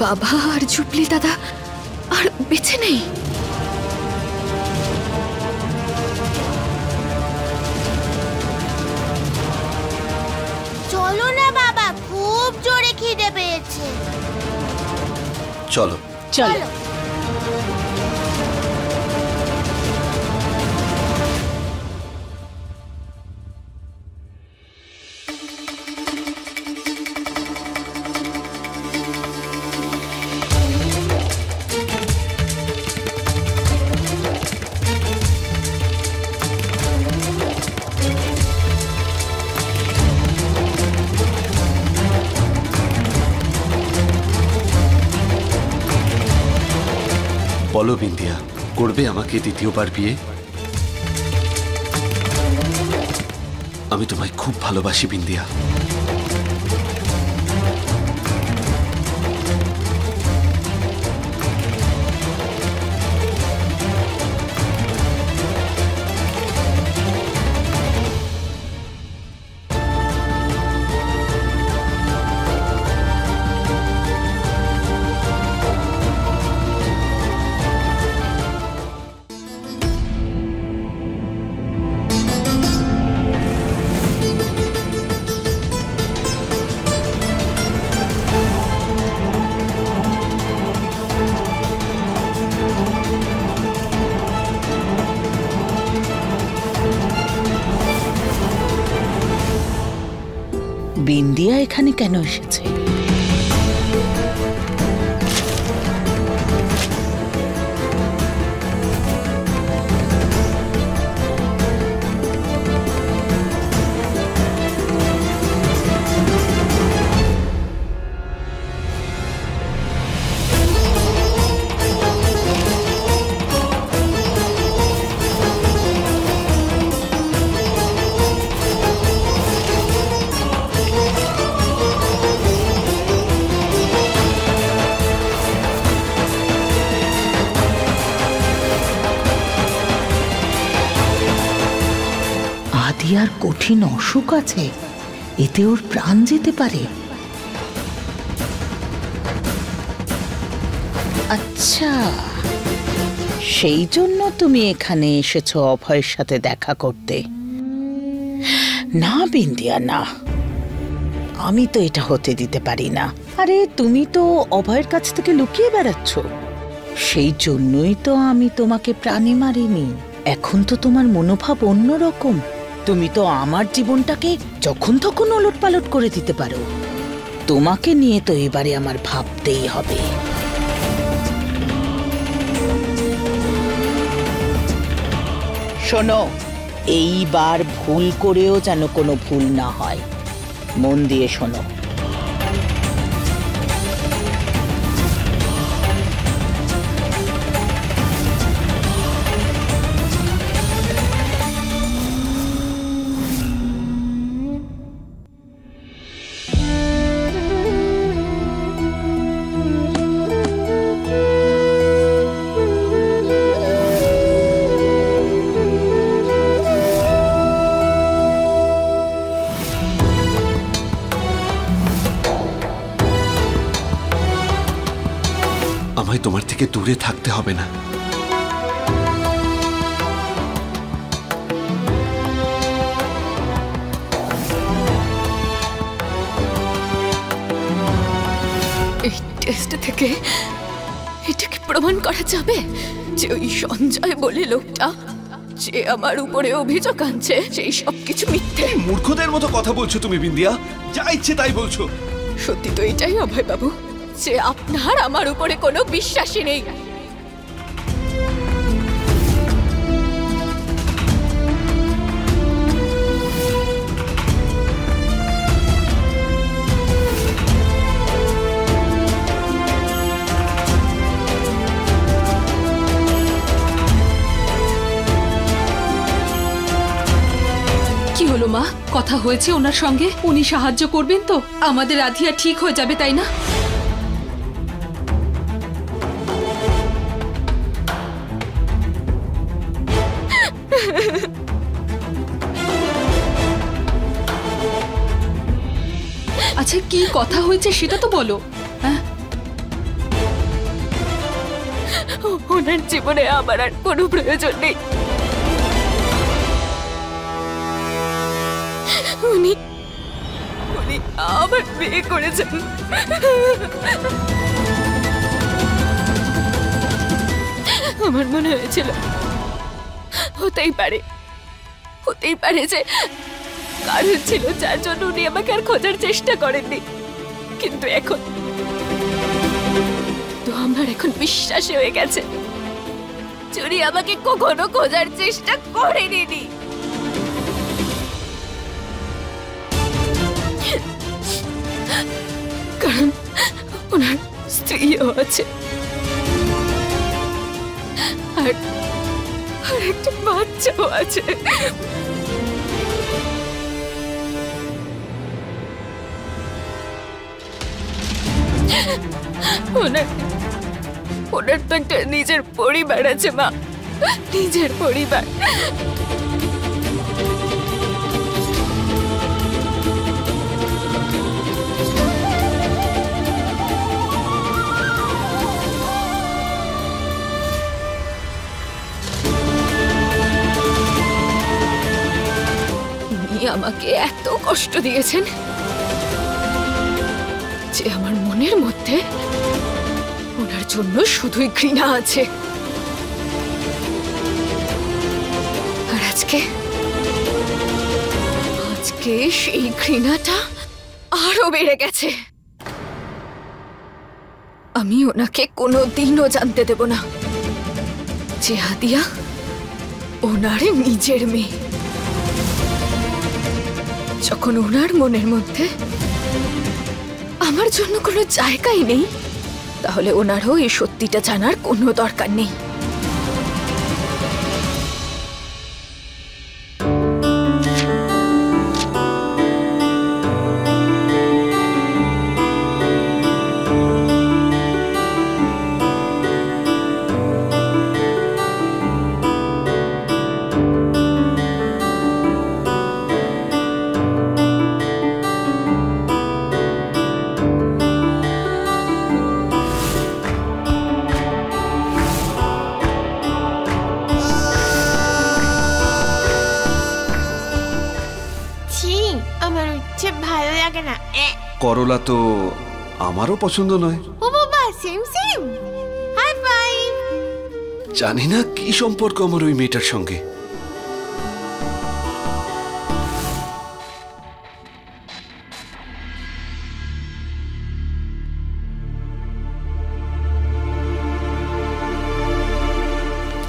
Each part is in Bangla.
বাবা আর জুবলি দাদা আর বেঁচে নেই। চলো না বাবা, খুব জোরে খিদে পেয়েছে। চলো চলো। বলো বিন্দিয়া, করবে আমাকে দ্বিতীয়বার বিয়ে? আমি তোমায় খুব ভালোবাসি বিন্দিয়া। বিন্দিয়া এখানে কেন এসেছে? আদিয়ার কঠিন অসুখ আছে, এতে ওর প্রাণ যেতে পারে। আচ্ছা, সেই জন্য তুমি এখানে এসেছো অভয়ের সাথে দেখা করতে? না বিন্দিয়া, না, আমি তো এটা হতে দিতে পারি না। আরে তুমি তো অভয়ের কাছ থেকে লুকিয়ে বেড়াচ্ছ, সেই জন্যই তো আমি তোমাকে প্রাণে মারিনি। এখন তো তোমার মনোভাব অন্যরকম। তুমি তো আমার জীবনটাকে যখন তখন ওলটপালট করে দিতে পারো। তোমাকে নিয়ে তো এবারে আমার ভাবতেই হবে। শোনো, এইবার ভুল করেও যেন কোনো ভুল না হয়, মন দিয়ে শোনো। আমায় তোমার থেকে দূরে থাকতে হবে না। এই টেস্ট থেকে এটাকে প্রমাণ করা যাবে যে ওই সঞ্জয় বলে লোকটা যে আমার উপরে অভিযোগ আনছে সেই সবকিছু মিথ্যে। মূর্খদের মতো কথা বলছো তুমি বিন্দিয়া, যা ইচ্ছে তাই বলছো। সত্যি তো এটাই অভয় বাবু, যে আপনার আমার উপরে কোনো বিশ্বাসই নেই। কি হলো মা, কথা হয়েছে ওনার সঙ্গে? উনি সাহায্য করবেন তো? আমাদের আধিয়া ঠিক হয়ে যাবে, তাই না? আচ্ছা, কি কথা হয়েছে সেটা তো বলো। হ্যাঁ, ওনার জীবনে আমার আর কোনো প্রয়োজন নেই। উনি উনি আবার বিয়ে করেছেন। আমার মনে হয়েছিল হতেই পারে যে কারণ ছিল যার জন্য উনি আমাকে আর খোঁজার চেষ্টা করেননি, কিন্তু এখন তো আমার এখন বিশ্বাস হয়ে গেছে উনি আমাকে কখনো খোঁজার চেষ্টা করেনি। কারণ ওনার স্ত্রীও আছে আর একটা বাচ্চাও আছে। ওনার তো একটা নিজের পরিবার আছে মা, নিজের পরিবার। উনি আমাকে এত কষ্ট দিয়েছেন যে আমার মনের মধ্যে ওনার জন্য শুধুই ঘৃণা আছে। আর আজকে সেই ঘৃণাটা আরো বেড়ে গেছে। আমি ওনাকে কোনোদিনও জানতে দেব না যে হাদিয়া ওনার নিজের মেয়ে। যখন ওনার মনের মধ্যে আমার জন্য কোনো জায়গাই নেই, তাহলে ওনারও এই সত্যিটা জানার কোনো দরকার নেই। ভালো লাগে না। করলা তো আমারও পছন্দ নয়। ও বাবা, সেম সেম। High five. জানি না কি সম্পর্ক আমার ওই মেয়েটার সঙ্গে।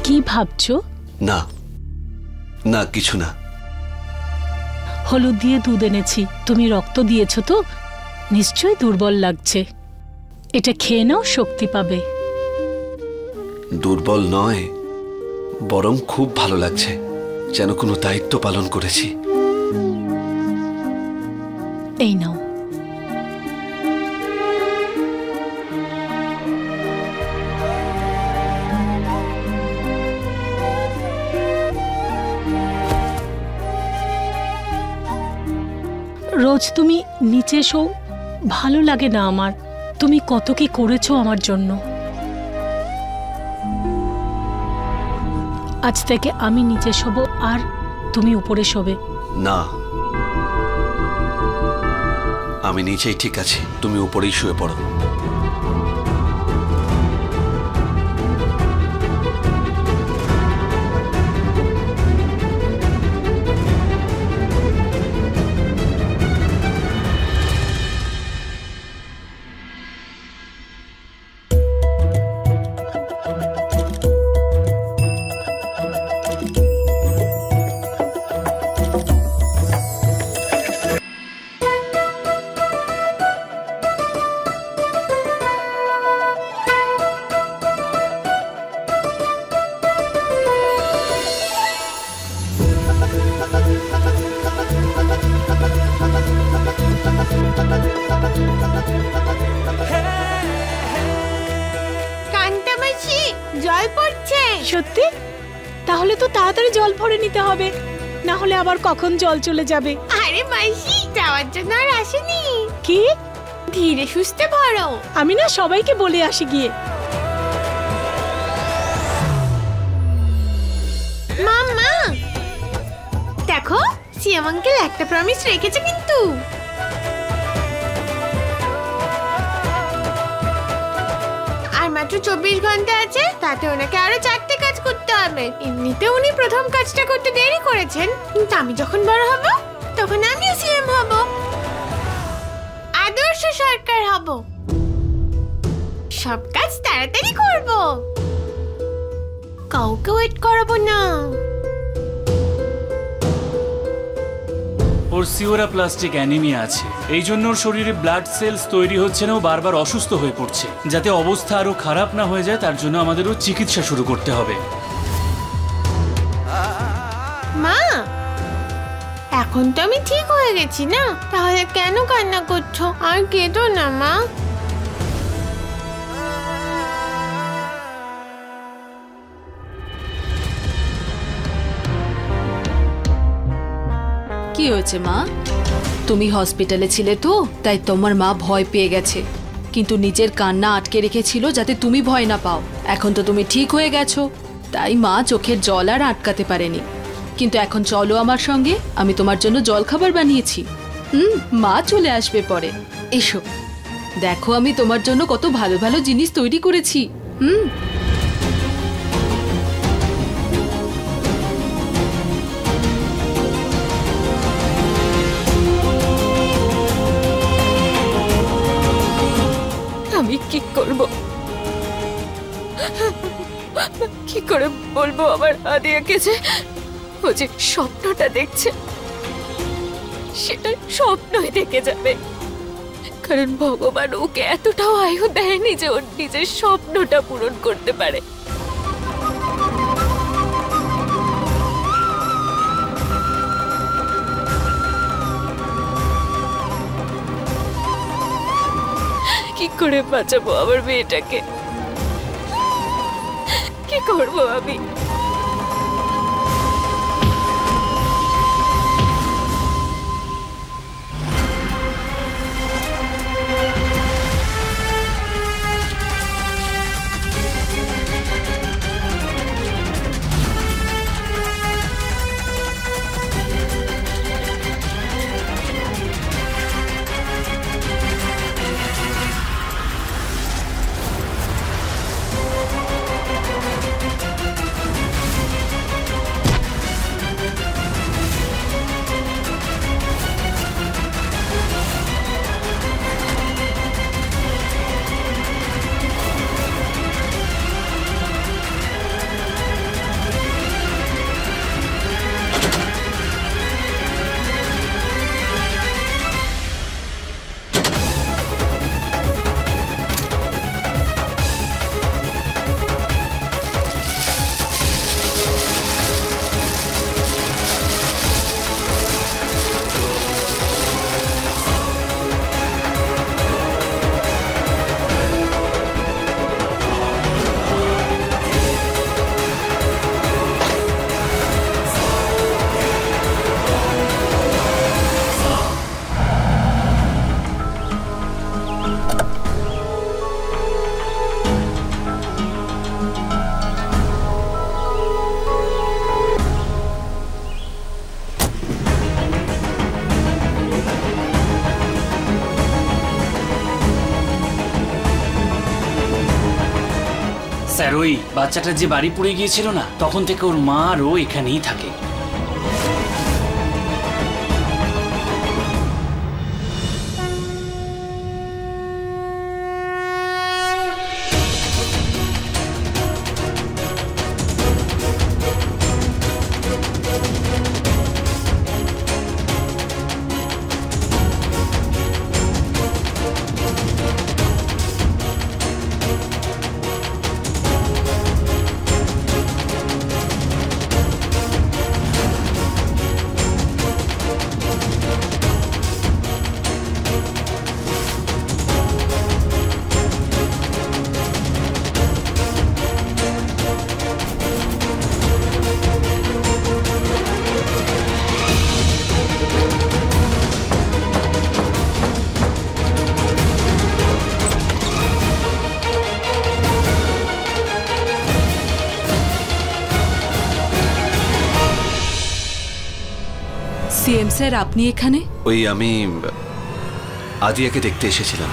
কি ভাবছো? না না, কিছু না। হলুদ দিয়ে দুধ এনেছি, তুমি রক্ত দিয়েছো তো, নিশ্চয়ই দুর্বল লাগছে। এটা খেয়ে নাও, শক্তি পাবে। দুর্বল নয়, বরং খুব ভালো লাগছে, যেন কোনো দায়িত্ব পালন করেছি। এই নাও। রোজ তুমি নিচে এসো, ভালো লাগে না আমার। তুমি কত কি করেছো আমার জন্য। আজ থেকে আমি নিচে শোবো আর তুমি উপরে শোবে। না, আমি নিচেই ঠিক আছি, তুমি উপরেই শুয়ে পড়ো। জল পড়ছে। সত্যি? তাহলে তো তাড়াতাড়ি জল ভরে নিতে হবে, না হলে আবার কখন জল চলে যাবে। আরে মাসি, যাওয়ার জন্য আর আসেনি। কি? ধীরে সুস্থে ভরো। আমি না সবাইকে বলে আসি গিয়ে। সিএম আঙ্কেল একটা প্রমিস রেখেছে কিন্তু। আর মাত্র 24 ঘন্টা আছে, তাতে ওনাকে আরো 4টে কাজ করতে হবে। এমনিতে উনি প্রথম কাজটা করতে দেরি করেছেন, কিন্তু আমি যখন বড় হব তখন আমিও সিএম হব, আদর্শ সরকার হব, সব কাজ তাড়াতাড়ি করব, কাউকে ওয়েট করাবো না। ওর সিওরা প্লাস্টিক অ্যানিমিয়া আছে, এই জন্য ওর শরীরে ব্লাড সেলস তৈরি হচ্ছে না, ও বারবার অসুস্থ হয়ে পড়ছে। যাতে অবস্থা আরো খারাপ না হয়ে যায় তার জন্য আমাদেরও চিকিৎসা শুরু করতে হবে। মা, এখন তো আমি ঠিক হয়ে গেছি না, তাহলে কেন কান্না করছো? আর কেঁদো না মা। কি হয়েছে মা? তুমি হসপিটালে ছিলে তো, তাই তোমার মা ভয় পেয়ে গেছে, কিন্তু নিজের কান্না আটকে রেখেছিল যাতে তুমি ভয় না পাও। এখন তো তুমি ঠিক হয়ে গেছো, তাই মা চোখের জল আর আটকাতে পারেনি। কিন্তু এখন চলো আমার সঙ্গে, আমি তোমার জন্য জল খাবার বানিয়েছি। মা চলে আসবে পরে, এসো দেখো আমি তোমার জন্য কত ভালো ভালো জিনিস তৈরি করেছি। আমি কি করব? কি করে বলবো আমার আদিয়াকে যে ও যে স্বপ্নটা দেখছে সেটা স্বপ্নই থেকে যাবে? কারণ ভগবান ওকে এতটাও আয়ু দেয়নি যে ওর নিজের স্বপ্নটা পূরণ করতে পারে। কি করে বাঁচাবো আমার মেয়েটাকে? কি করবো আমি? স্যার, ওই বাচ্চাটা যে বাড়ি পড়ে গিয়েছিল না, তখন থেকে ওর মা আর ও এখানেই থাকে। প্রেম স্যার, আপনি এখানে? ওই আমি আদিয়াকে দেখতে এসেছিলাম,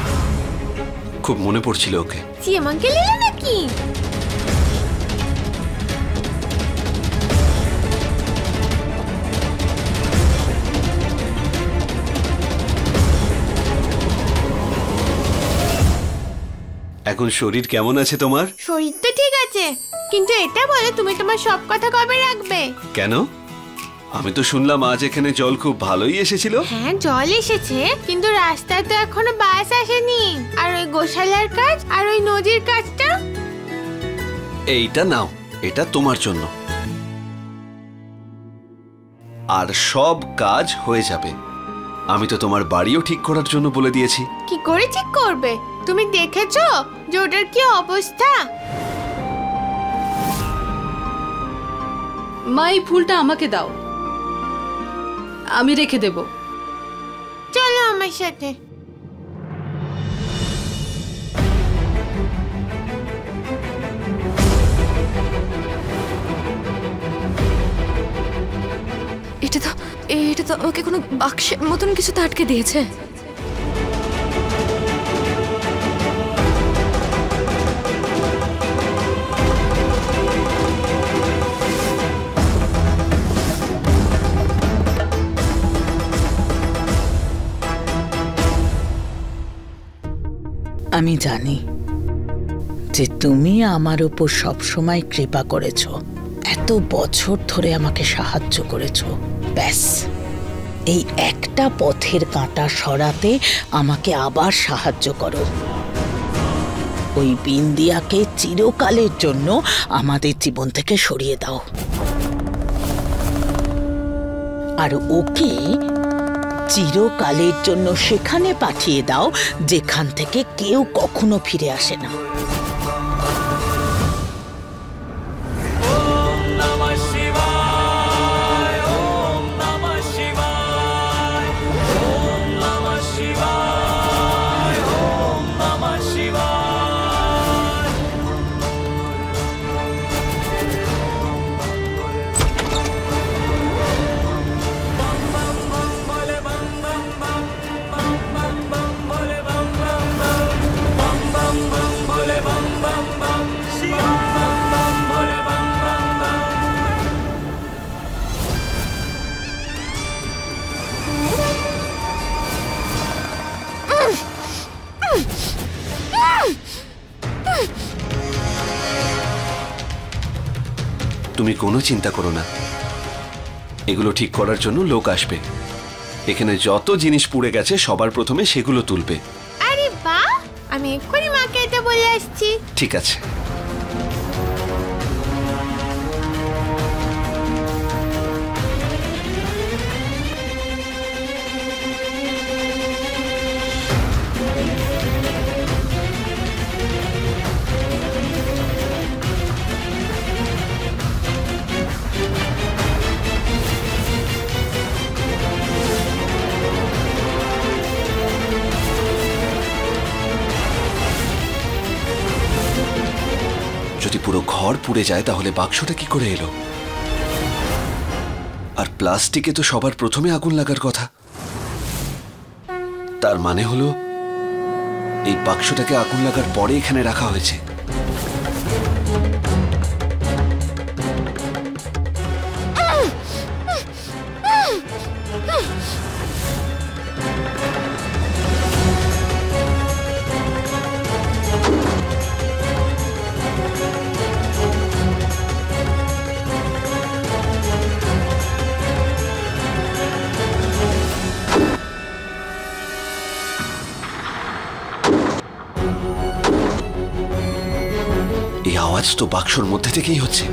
খুব মনে পড়ছিল ওকে। সিএম আঙ্কেল এলো নাকি? এখন শরীর কেমন আছে তোমার? শরীর তো ঠিক আছে, কিন্তু এটা বলো তুমি তোমার সব কথা কবে রাখবে? কেন? আমি তো শুনলাম আজ এখানে জল খুব ভালোই এসেছিল। হ্যাঁ, জল এসেছে, কিন্তু রাস্তায় তো এখনো বাস আসেনি। আর ওই গোশালার কাজ আর ওই নদীর কাজটা। এইটা নাও, এটা তোমার জন্য। আর সব কাজ হয়ে যাবে। আমি তো তোমার বাড়িও ঠিক করার জন্য বলে দিয়েছি। কি করে ঠিক করবে? তুমি দেখেছো যে ওটার কি অবস্থা? মা, এই ফুলটা আমাকে দাও, আমি রেখে দেব। চলো আমার সাথে। এটা তো আমাকে কোনো বাক্সের মতন কিছুতে আটকে দিয়েছে। আমি জানি যে তুমি আমার উপর সবসময় কৃপা করেছো, এত বছর ধরে আমাকে সাহায্য করেছো। ব্যাস এই একটা পথের কাঁটা সরাতে আমাকে আবার সাহায্য করো। ওই বিন্দিয়াকে চিরকালের জন্য আমাদের জীবন থেকে সরিয়ে দাও, আর ওকে চিরকালের জন্য সেখানে পাঠিয়ে দাও যেখান থেকে কেউ কখনো ফিরে আসে না। তুমি কোনো চিন্তা করো না, এগুলো ঠিক করার জন্য লোক আসবে। এখানে যত জিনিস পুড়ে গেছে সবার প্রথমে সেগুলো তুলবে। আরে বাহ, আমি এক্ষুনি মাকে এটা বলে আসছি। ঠিক আছে। যদি পুরো ঘর পুড়ে যায় তাহলে বাক্সটা কি করে এলো? আর প্লাস্টিকে তো সবার প্রথমে আগুন লাগার কথা। তার মানে হলো এই বাক্সটাকে আগুন লাগার পরে এখানে রাখা হয়েছে। এই আওয়াজ তো বাক্সর মধ্যে থেকেই হচ্ছে।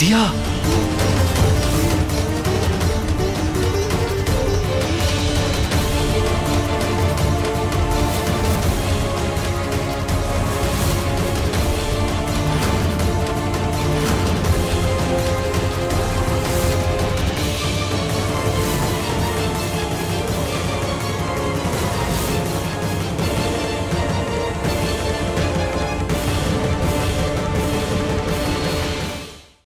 দিয়া